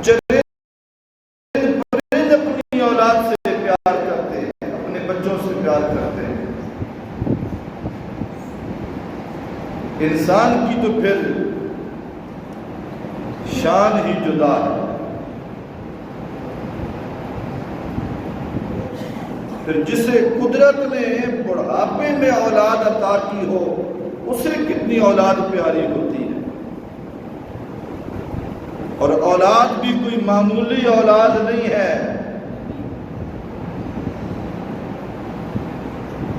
چرند پرند اپنی اولاد سے پیار کرتے ہیں، اپنے بچوں سے پیار کرتے ہیں، انسان کی تو پھر شان ہی جدا ہے۔ پھر جسے قدرت نے بڑھاپے میں اولاد عطا کی ہو، اسے کتنی اولاد پیاری ہوتی ہے۔ اور اولاد بھی کوئی معمولی اولاد نہیں ہے،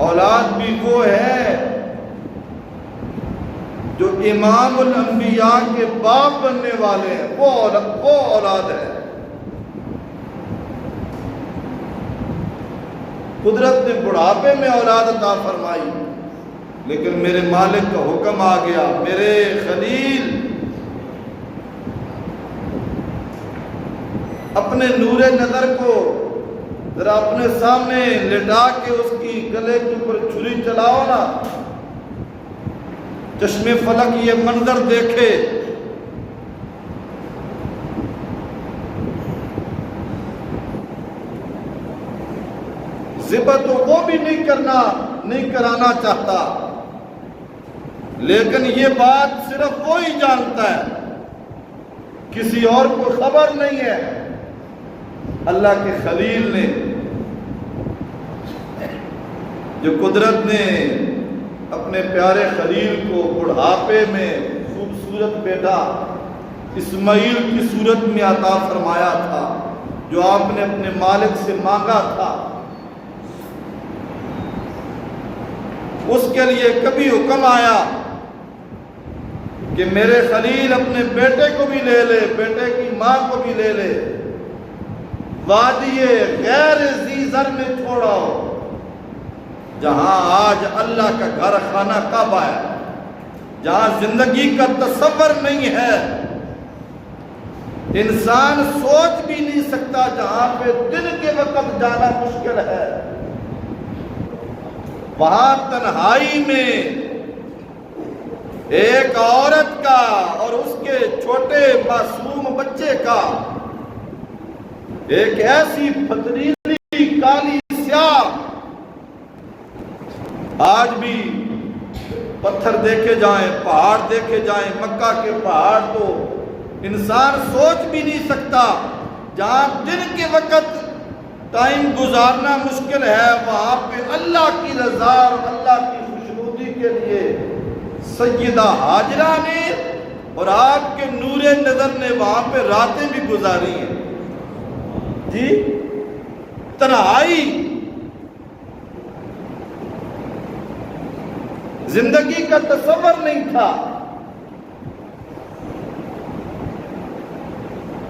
اولاد بھی وہ ہے جو امام الانبیاء کے باپ بننے والے ہیں، وہ اولاد ہے۔ قدرت نے بڑھاپے میں اولاد عطا فرمائی، لیکن میرے مالک کا حکم آ گیا، میرے خلیل اپنے نور نظر کو ذرا اپنے سامنے لٹا کے اس کی گلے کے اوپر چھری چلاؤ نا، چشم فلک یہ منظر دیکھے۔ ذبح تو وہ بھی نہیں کرانا چاہتا، لیکن یہ بات صرف وہی جانتا ہے، کسی اور کو خبر نہیں ہے۔ اللہ کے خلیل نے، جو قدرت نے اپنے پیارے خلیل کو بڑھاپے میں خوبصورت بیٹا اسماعیل کی صورت میں عطا فرمایا تھا، جو آپ نے اپنے مالک سے مانگا تھا، اس کے لیے کبھی حکم آیا کہ میرے خلیل اپنے بیٹے کو بھی لے لے، بیٹے کی ماں کو بھی لے لے، وادی غیر ذی زر میں چھوڑاؤ، جہاں آج اللہ کا گھر خانہ کعبہ ہے، جہاں زندگی کا تصور نہیں ہے، انسان سوچ بھی نہیں سکتا، جہاں پہ دن کے وقت جانا مشکل ہے، وہاں تنہائی میں ایک عورت کا اور اس کے چھوٹے معصوم بچے کا ایک ایسی پتریلی کالی سیاہ، آج بھی پتھر دیکھے جائیں، پہاڑ دیکھے جائیں، مکہ کے پہاڑ تو انسان سوچ بھی نہیں سکتا، جہاں دن کے وقت ٹائم گزارنا مشکل ہے، وہاں پہ اللہ کی رضا اور اللہ کی خوشنودی کے لیے سیدہ ہاجرہ نے اور آپ کے نور نظر نے وہاں پہ راتیں بھی گزاری ہیں۔ جی تنہائی، زندگی کا تصور نہیں تھا۔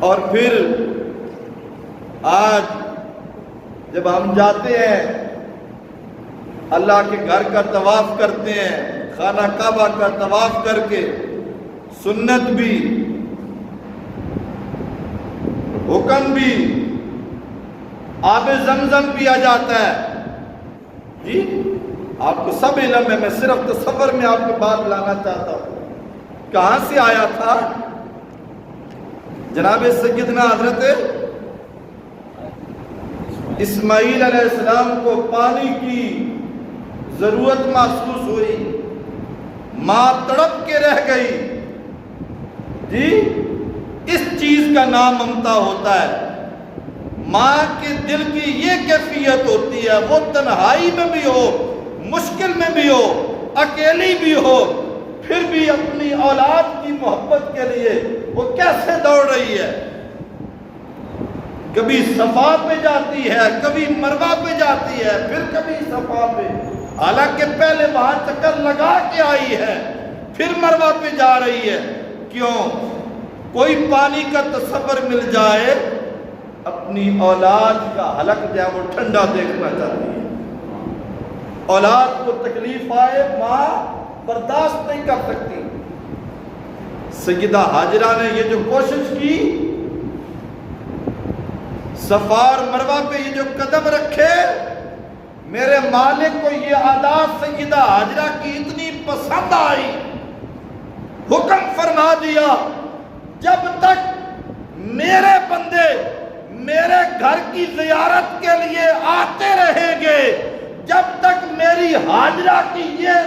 اور پھر آج جب ہم جاتے ہیں، اللہ کے گھر کا طواف کرتے ہیں، خانہ کعبہ کا طواف کر کے سنت بھی، حکم بھی، آب زمزم پیا جاتا ہے۔ جی آپ کو سب علم ہے، میں صرف تصور میں آپ کی بات لانا چاہتا ہوں۔ کہاں سے آیا تھا؟ جناب سیدنا حضرت اسماعیل علیہ السلام کو پانی کی ضرورت محسوس ہوئی، ماں تڑپ کے رہ گئی۔ جی اس چیز کا نام ممتا ہوتا ہے۔ ماں کے دل کی یہ کیفیت ہوتی ہے، وہ تنہائی میں بھی ہو، مشکل میں بھی ہو، اکیلی بھی ہو، پھر بھی اپنی اولاد کی محبت کے لیے وہ کیسے دوڑ رہی ہے۔ کبھی صفا پہ جاتی ہے، کبھی مروہ پہ جاتی ہے، پھر کبھی صفا پہ، حالانکہ پہلے وہاں چکر لگا کے آئی ہے، پھر مروہ پہ جا رہی ہے۔ کیوں؟ کوئی پانی کا تصور مل جائے، اپنی اولاد کا حلق جو ہے وہ ٹھنڈا دیکھنا چاہتی ہے۔ اولاد کو تکلیف آئے، ماں برداشت نہیں کر سکتی۔ سیدہ ہاجرہ نے یہ جو کوشش کی، صفا اور مروہ پہ یہ جو قدم رکھے، میرے مالک کو یہ عادات سیدہ ہاجرہ کی اتنی پسند آئی، حکم فرما دیا جب تک میرے گھر کی زیارت کے لیے آتے رہیں گے جب تک میری حاجرہ کی یہ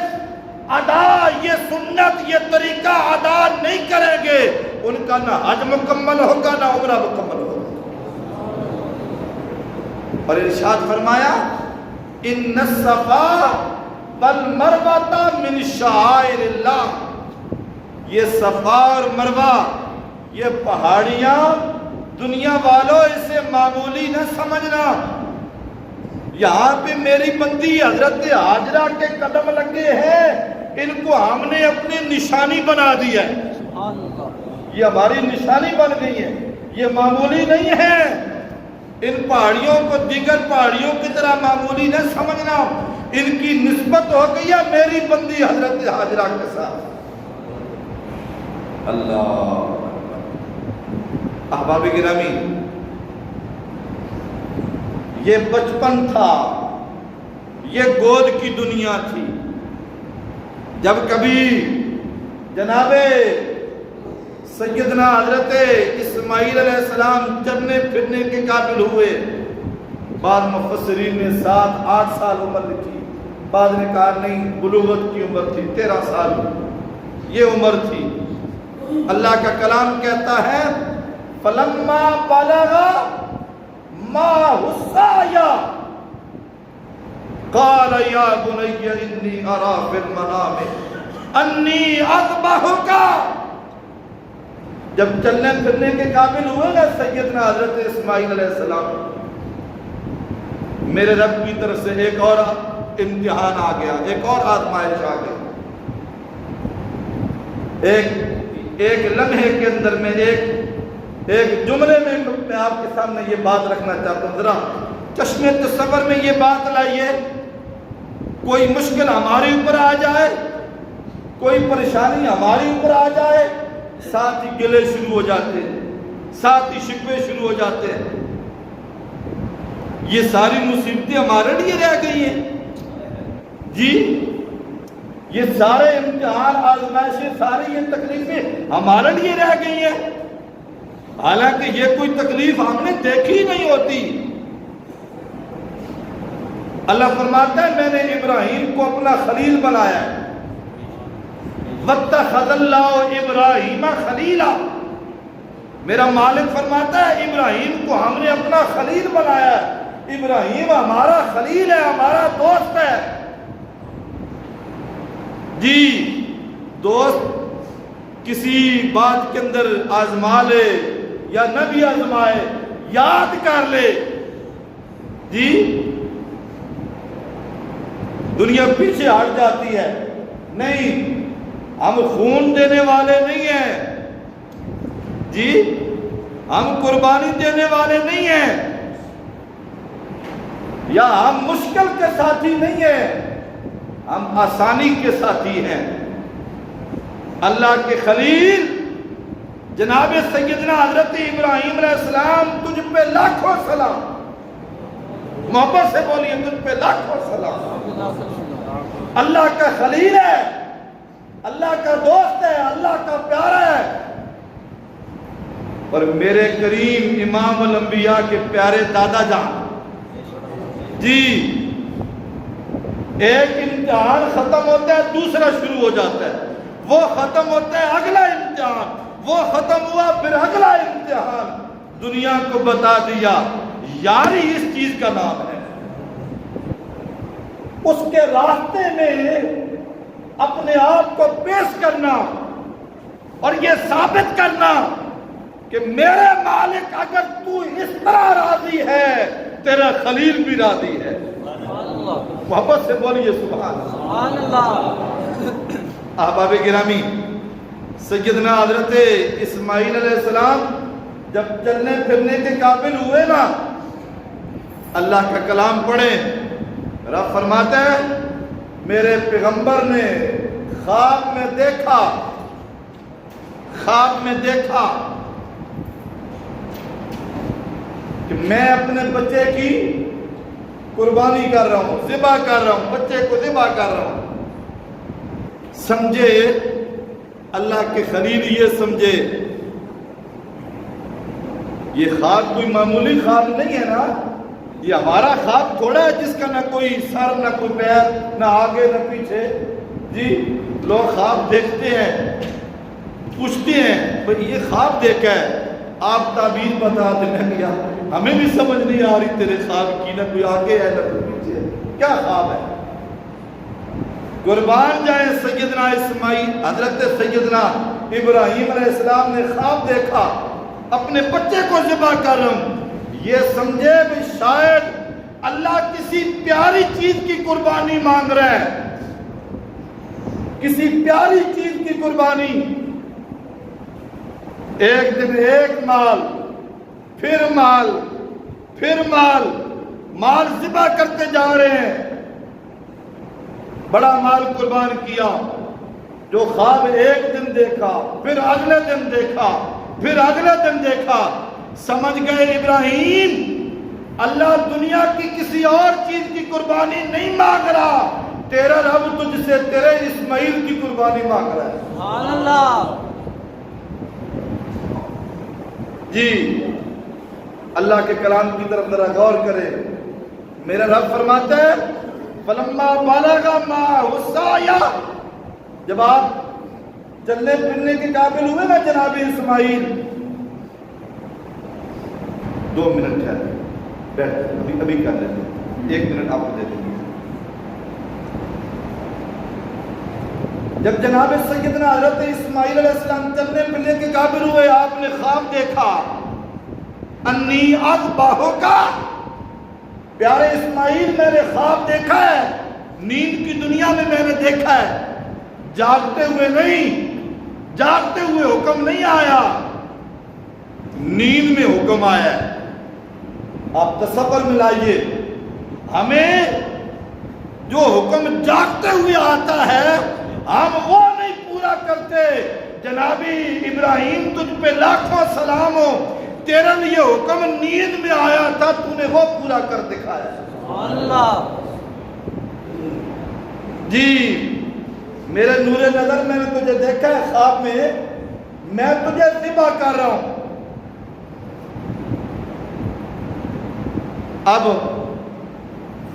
ادا، یہ سنت، یہ طریقہ ادا نہیں کریں گے، ان کا نہ حج مکمل ہوگا نہ عمرہ مکمل ہوگا۔ اور ارشاد فرمایا ان الصفا والمروہ من شعائر اللہ، یہ صفا اور مروہ، یہ پہاڑیاں دنیا والوں اسے معمولی نہ سمجھنا، یہاں پہ میری بندی حضرت حاجرہ کے قدم لگے ہیں، ان کو ہم نے اپنی نشانی بنا دی ہے، یہ ہماری نشانی بن گئی ہے، یہ معمولی نہیں ہے۔ ان پہاڑیوں کو دیگر پہاڑیوں کی طرح معمولی نہ سمجھنا، ان کی نسبت ہو گئی ہے میری بندی حضرت حاجرہ کے ساتھ۔ اللہ احباب گرامی، یہ بچپن تھا، یہ گود کی دنیا تھی۔ جب کبھی جناب سیدنا حضرت اسماعیل علیہ السلام چلنے پھرنے کے قابل ہوئے، بعض مفسرین نے 7-8 سال عمر لکھی، بعض نے کہا نہیں بلوغت کی عمر تھی 13 سال، یہ عمر تھی۔ اللہ کا کلام کہتا ہے فَلَمَّا بَلَغَ مَعَهُ السَّعْيَ قَالَ يَا بُنَيَّ إِنِّي أَرَىٰ فِي الْمَنَامِ أَنِّي أَذْبَحُكَ۔ جب چلنے پھرنے کے قابل ہوئے نا سیدنا حضرت اسماعیل علیہ السلام، میرے رب کی طرف سے ایک اور امتحان آ گیا، ایک اور آزمائش آ گئی۔ ایک لمحے کے اندر میں ایک جملے میں آپ کے سامنے یہ بات رکھنا چاہتا ہوں، ذرا چشمے تصور میں یہ بات لائیے۔ کوئی مشکل ہمارے اوپر آ جائے، کوئی پریشانی ہمارے اوپر آ جائے، ساتھ ہی گلے شروع ہو جاتے ہیں، ساتھ ہی شکوے شروع ہو جاتے ہیں۔ یہ ساری مصیبتیں ہمارے لیے رہ گئی ہیں جی، یہ سارے امتحان آزمائشیں، ساری یہ تکلیفیں ہمارے لیے رہ گئی ہیں، حالانکہ یہ کوئی تکلیف ہم نے دیکھی نہیں ہوتی۔ اللہ فرماتا ہے میں نے ابراہیم کو اپنا خلیل بنایا ہے، وَاتَّخَذَ اللَّهُ إِبْرَاهِيمَ خَلِيلًا، میرا مالک فرماتا ہے ابراہیم کو ہم نے اپنا خلیل بنایا ہے، ابراہیم ہمارا خلیل ہے، ہمارا دوست ہے جی۔ دوست کسی بات کے اندر آزما لے یا نہ بھی آزمائے، یاد کر لے جی، دنیا پیچھے ہٹ جاتی ہے۔ نہیں، ہم خون دینے والے نہیں ہیں جی، ہم قربانی دینے والے نہیں ہیں، یا ہم مشکل کے ساتھی نہیں ہیں، ہم آسانی کے ساتھی ہیں۔ اللہ کے خلیل جناب سیدنا حضرت ابراہیم علیہ السلام، تجھ پہ لاکھوں سلام، محبت سے بولیے تجھ پہ لاکھوں سلام۔ اللہ کا خلیل ہے، اللہ کا دوست ہے، اللہ کا پیارا ہے، اور میرے کریم امام الانبیاء کے پیارے دادا جان جی، ایک امتحان ختم ہوتا ہے دوسرا شروع ہو جاتا ہے، وہ ختم ہوتا ہے اگلا امتحان، وہ ختم ہوا پھر اگلا امتحان۔ دنیا کو بتا دیا یاری اس چیز کا نام ہے، اس کے راستے میں اپنے آپ کو پیش کرنا اور یہ ثابت کرنا کہ میرے مالک اگر تو اس طرح راضی ہے، تیرا خلیل بھی راضی ہے۔ محبت سے بولیے سبحان اللہ۔ احباب گرامی، سیدنا حضرت اسماعیل علیہ السلام جب چلنے پھرنے کے قابل ہوئے نا، اللہ کا کلام پڑھیں، رب فرماتا ہے میرے پیغمبر نے خواب میں دیکھا کہ میں اپنے بچے کی قربانی کر رہا ہوں، ذبح کر رہا ہوں، بچے کو ذبح کر رہا ہوں۔ سمجھے اللہ کے خلیل، یہ سمجھے یہ خواب کوئی معمولی خواب نہیں ہے نا، یہ ہمارا خواب تھوڑا ہے جس کا نہ کوئی سر نہ کوئی پیر، نہ آگے نہ پیچھے. جی لوگ خواب دیکھتے ہیں، پوچھتے ہیں بھئی یہ خواب دیکھا ہے، آپ تعبیر بتا دیں. میں کیا ہمیں بھی سمجھ نہیں آ رہی تیرے خواب کی، نہ کوئی آگے ہے نہ کوئی پیچھے ہے، کیا خواب ہے؟ قربان جائیں سیدنا اسماعیل، حضرت سیدنا ابراہیم علیہ السلام نے خواب دیکھا اپنے بچے کو ذبح کر رہا ہوں. یہ سمجھے بھی شاید اللہ کسی پیاری چیز کی قربانی مانگ رہا ہے، کسی پیاری چیز کی قربانی. ایک دن ایک مال، پھر مال، پھر مال، مال ذبح کرتے جا رہے ہیں. بڑا مال قربان کیا. جو خواب ایک دن دیکھا، پھر اگلے دن دیکھا، پھر اگلے دن دیکھا، سمجھ گئے ابراہیم اللہ دنیا کی کسی اور چیز کی قربانی نہیں مانگ رہا، تیرا رب تجھ سے تیرے اسماعیل کی قربانی مانگ رہا ہے. سبحان اللہ. جی اللہ کے کلام کی طرف ذرا غور کرے. میرا رب فرماتا ہے فلما بلغ معه السعي، جب آپ چلنے پھرنے کے قابل ہوئے نا جناب اسماعیل. 2 منٹ ہے، بیٹھ ابھی کر لیتے ہیں، 1 منٹ آپ کو دے دیں گے. جب جناب سیدنا حضرت اسماعیل علیہ السلام چلنے پھرنے کے قابل ہوئے، آپ نے خواب دیکھا انی اذبحک. پیارے اسماعیل میں نے خواب دیکھا ہے، نیند کی دنیا میں نے دیکھا ہے، جاگتے ہوئے نہیں، جاگتے ہوئے حکم نہیں آیا، نیند میں حکم آیا ہے. آپ تصور میں لائیے، ہمیں جو حکم جاگتے ہوئے آتا ہے ہم وہ نہیں پورا کرتے. جنابی ابراہیم تجھ پہ لاکھوں سلام ہو، تیرے لیے حکم نیند میں آیا تھا، تو نے وہ پورا کر دکھایا. اللہ. جی میرے نور نظر میں نے تجھے دیکھا ہے خواب میں تجھے ذبح کر رہا ہوں. اب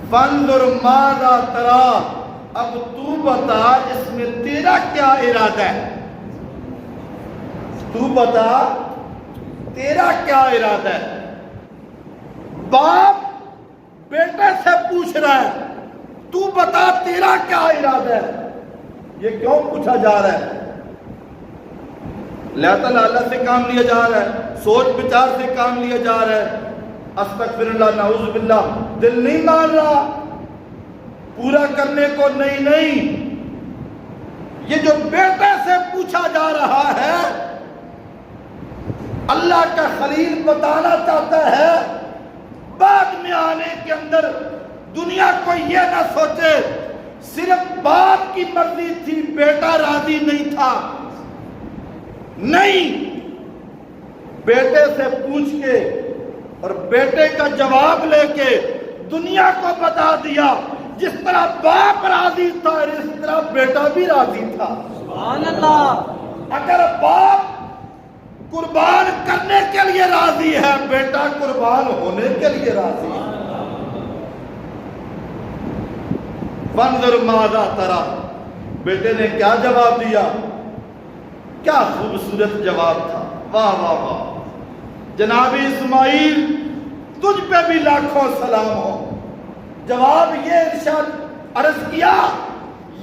فانظر ماذا ترى، اب تو بتا اس میں تیرا کیا ارادہ ہے، تو بتا تیرا کیا ارادہ ہے. باپ بیٹے سے پوچھ رہا ہے تو بتا تیرا کیا ارادہ ہے. یہ کیوں پوچھا جا رہا ہے؟ اللہ تعالیٰ سے کام لیا جا رہا ہے، سوچ بچار سے کام لیا جا رہا ہے. استغفر اللہ، نعوذ باللہ. دل نہیں مان رہا پورا کرنے کو. نہیں، یہ جو بیٹے سے پوچھا جا رہا ہے اللہ کا خلیل بتانا چاہتا ہے بعد میں آنے کے اندر دنیا کو یہ نہ سوچے صرف باپ کی مرضی تھی، بیٹا راضی نہیں تھا. نہیں، بیٹے سے پوچھ کے اور بیٹے کا جواب لے کے دنیا کو بتا دیا جس طرح باپ راضی تھا اس طرح بیٹا بھی راضی تھا. سبحان اللہ. اگر باپ قربان کرنے کے لیے راضی ہے، بیٹا قربان ہونے کے لیے راضی ہے. فانظر ماذا ترى، بیٹے نے کیا جواب دیا؟ کیا خوبصورت جواب تھا. واہ واہ واہ. جناب اسماعیل تجھ پہ بھی لاکھوں سلام ہو. جواب یہ ارشاد عرض کیا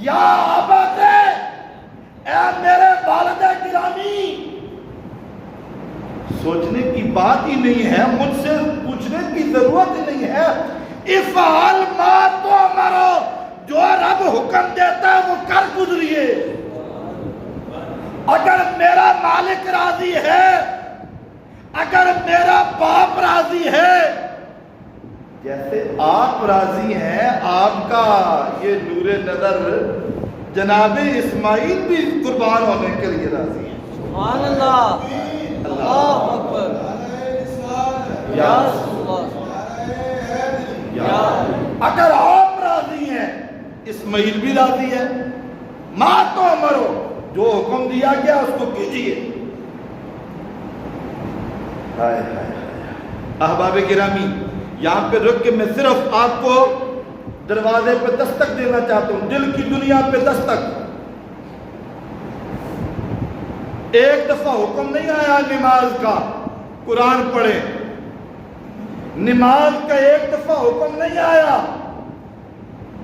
یا ابت، اے میرے والد گرامی. سوچنے کی بات ہی نہیں ہے، مجھ سے پوچھنے کی ضرورت ہی نہیں ہے. افعل ما تؤمر، جو رب حکم دیتا ہے وہ کر گزریے. اگر میرا مالک راضی ہے، اگر میرا باپ راضی ہے، جیسے آپ راضی ہیں، آپ کا یہ نور نظر جناب اسماعیل بھی قربان ہونے کے لیے راضی ہے. سبحان اللہ. اللہ اکبر. یا اگر آپ راضی ہیں اسماعیل بھی راضی ہے. ماں تو مرو، جو حکم دیا گیا اس کو کیجیے. ہائے ہائے احباب گرامی، یہاں پہ رک کے میں صرف آپ کو دروازے پہ دستک دینا چاہتا ہوں، دل کی دنیا پہ دستک۔ ایک دفعہ حکم نہیں آیا نماز کا قرآن پڑھے، نماز کا ایک دفعہ حکم نہیں آیا،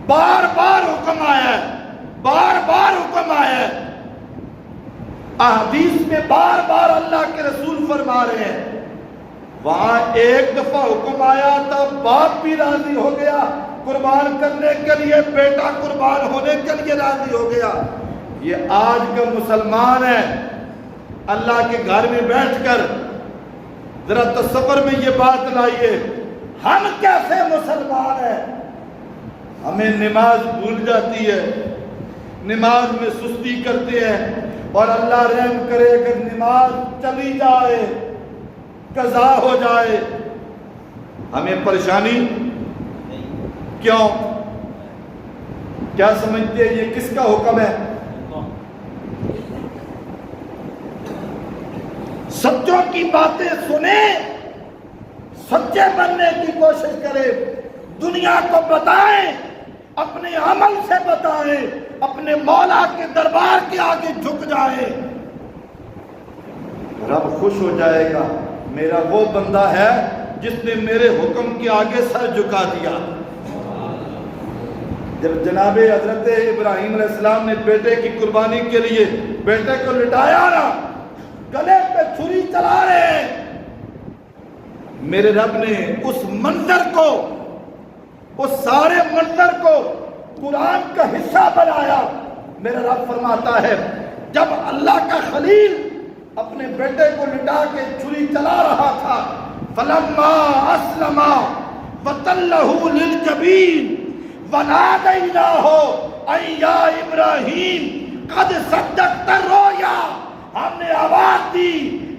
بار بار حکم آیا ہے، بار بار حکم آیا ہے۔ احادیث میں بار بار اللہ کے رسول فرما رہے ہیں، وہاں ایک دفعہ حکم آیا تھا، باپ بھی راضی ہو گیا قربان کرنے کے لیے، بیٹا قربان ہونے کے لیے راضی ہو گیا۔ یہ آج کا مسلمان ہے، اللہ کے گھر میں بیٹھ کر ذرا تصور میں یہ بات لائیے، ہم کیسے مسلمان ہیں؟ ہمیں نماز بھول جاتی ہے، نماز میں سستی کرتے ہیں، اور اللہ رحم کرے اگر نماز چلی جائے، قضا ہو جائے، ہمیں پریشانی کیوں؟ کیا سمجھتے ہیں یہ کس کا حکم ہے؟ سچوں کی باتیں سنیں، سچے بننے کی کوشش کریں، دنیا کو بتائیں، اپنے عمل سے بتائیں، اپنے مولا کے دربار کے آگے جھک جائیں، رب خوش ہو جائے گا۔ میرا وہ بندہ ہے جس نے میرے حکم کے آگے سر جھکا دیا۔ جب جناب حضرت ابراہیم علیہ السلام نے بیٹے کی قربانی کے لیے بیٹے کو لٹایا نا، گلے پہ چھری چلا رہے ہیں، میرے رب نے اس منظر کو، اس سارے منظر کو قرآن کا حصہ بنایا۔ میرا رب فرماتا ہے جب اللہ کا خلیل اپنے بیٹے کو لٹا کے چھری چلا رہا تھا، فَلَمَّا أَسْلَمَا وَتَلَّهُ لِلْجَبِينِ وَنَادَيْنَاهُ أَن يَا إِبْرَاهِيمُ قَدْ صَدَّقْتَ الرُّؤْيَا، ہم نے آواز دی،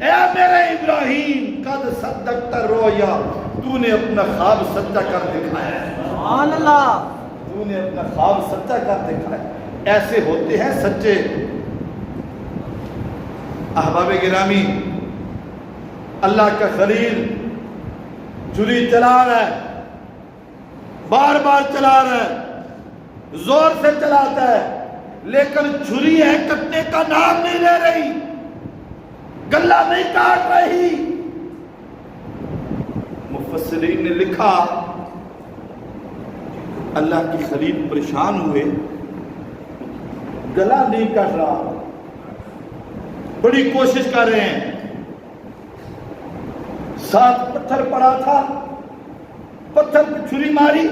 اے میرے ابراہیم، قد صدقت الرؤیا، تو نے اپنا خواب سچا کر دکھایا ہے، سبحان اللہ، تو نے اپنا خواب سچا کر دکھایا ہے۔ ایسے ہوتے ہیں سچے۔ احباب گرامی، اللہ کا خلیل چھری چلا رہا ہے، بار بار چلا رہا ہے، زور سے چلاتا ہے، لیکن چھری ہے کٹنے کا نام نہیں لے رہی، گلہ نہیں کاٹ رہی۔ مفسرین نے لکھا اللہ کی خلیل پریشان ہوئے، گلا نہیں کاٹ رہا، بڑی کوشش کر رہے ہیں، ساتھ پتھر پڑا تھا، پتھر پہ چھری ماری،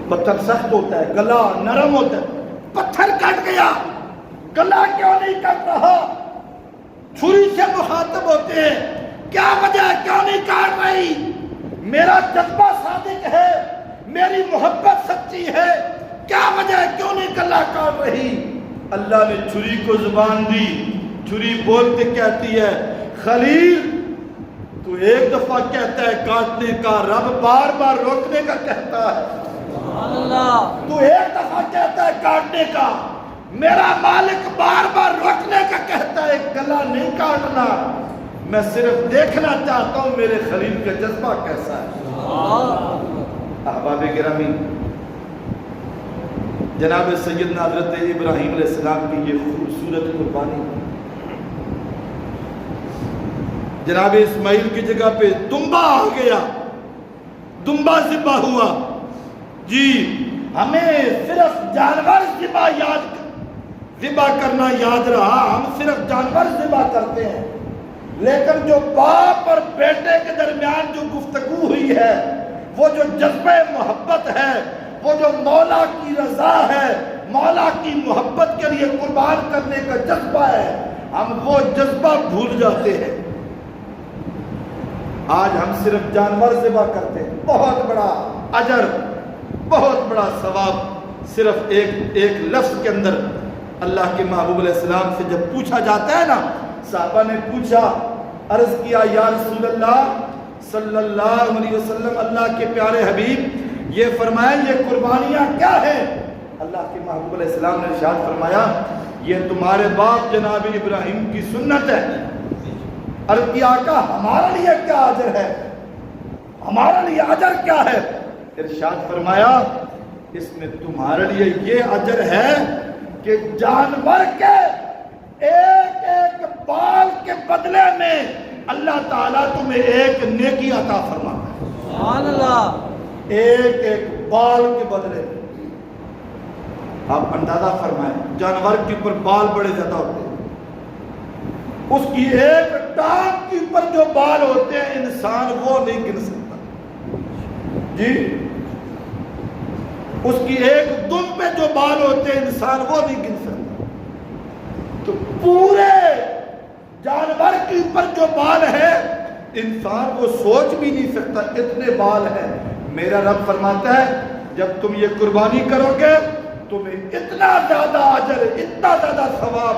پتھر سخت ہوتا ہے، گلا نرم ہوتا ہے، پتھر کٹ گیا، گلا کیوں نہیں کٹ رہا؟ چھری سے مخاطب ہوتے ہیں، کیا وجہ ہے کیوں نہیں کاٹ رہی؟ میرا جذبہ صادق ہے، میری محبت سچی ہے، کیا وجہ ہے کیوں نہیں گلا کاٹ رہی؟ اللہ نے چھری کو زبان دی، چھری بولتے کہتی ہے خلیل تو ایک دفعہ کہتا ہے کاٹنے کا، رب بار بار روکنے کا کہتا ہے، سبحان اللہ، تو ایک دفعہ کہتا ہے کاٹنے کا، میرا مالک بار بار روکنے کا کہتا ہے، گلا نہیں کاٹنا، میں صرف دیکھنا چاہتا ہوں میرے خلیل کا جذبہ کیسا ہے۔ احباب گرامی، جناب سیدنا حضرت ابراہیم علیہ السلام کی یہ خوبصورت قربانی، جناب اسماعیل کی جگہ پہ دمبا آ گیا، دمبا ذبح ہوا۔ جی ہمیں صرف جانور ذبح کرنا یاد رہا، ہم صرف جانور ذبح کرتے ہیں، لیکن جو باپ اور بیٹے کے درمیان جو گفتگو ہوئی ہے، وہ جو جذبہ محبت ہے، وہ جو مولا کی رضا ہے، مولا کی محبت کے لیے قربان کرنے کا جذبہ ہے، ہم وہ جذبہ بھول جاتے ہیں۔ آج ہم صرف جانور ذبح کرتے ہیں، بہت بڑا اجر، بہت بڑا ثواب، صرف ایک لفظ کے اندر۔ اللہ کے محبوب علیہ السلام سے جب پوچھا جاتا ہے نا، صحابہ نے پوچھا، عرض کیا یا رسول اللہ صلی اللہ علیہ وسلم، اللہ کے پیارے حبیب یہ فرمائیں یہ قربانیاں کیا ہیں؟ اللہ کے محبوب علیہ السلام نے ارشاد فرمایا یہ تمہارے باپ جناب ابراہیم کی سنت ہے، عرض کیا آقا ہمارے لیے کیا اجر ہے، ہمارے لیے اجر کیا ہے؟ ارشاد فرمایا اس میں تمہارے لیے یہ اجر ہے کہ جانور کے ایک ایک بال کے بدلے میں اللہ تعالیٰ تمہیں ایک نیکی عطا فرماتا ہے۔ سبحان اللہ۔ ایک ایک بال کے بدلے میں آپ اندازہ فرمائیں، جانور کے اوپر بال بڑے زیادہ ہوتے ہیں، اس کی ایک ٹانگ کے اوپر جو بال ہوتے ہیں انسان وہ نہیں گن سکتا جی، اس کی ایک دم پہ جو بال ہوتے ہیں انسان وہ نہیں گن سکتا، تو پورے جانور کے اوپر جو بال ہے انسان وہ سوچ بھی نہیں سکتا اتنے بال ہیں۔ میرا رب فرماتا ہے جب تم یہ قربانی کرو گے تمہیں اتنا زیادہ اجر، اتنا زیادہ ثواب،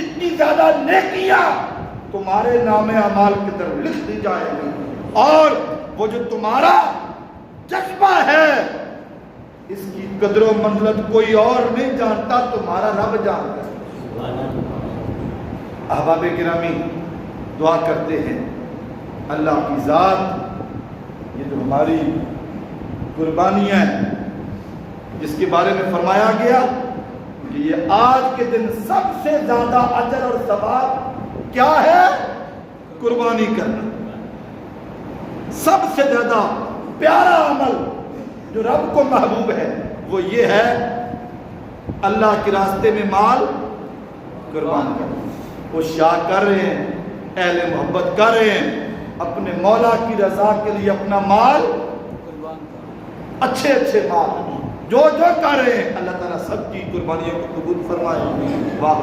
اتنی زیادہ نیکیاں تمہارے نام اعمال کی طرف لکھ دی جائے گی، اور وہ جو تمہارا جذبہ ہے اس کی قدر و منزلت کوئی اور نہیں جانتا، تمہارا رب جانتا ہے۔ احباب گرامی دعا کرتے ہیں اللہ کی ذات یہ جو ہماری قربانی ہے جس کے بارے میں فرمایا گیا کہ یہ آج کے دن سب سے زیادہ اجر اور ثواب کیا ہے؟ قربانی کرنا۔ سب سے زیادہ پیارا عمل جو رب کو محبوب ہے وہ یہ ہے اللہ کے راستے میں مال قربان کرنا۔ وہ شاہ کر رہے ہیں، اہل محبت کر رہے ہیں، اپنے مولا کی رضا کے لیے اپنا مال، اچھے اچھے مال جو کر رہے ہیں، اللہ تعالیٰ سب کی قربانیوں کو قبول فرمائے۔ واہ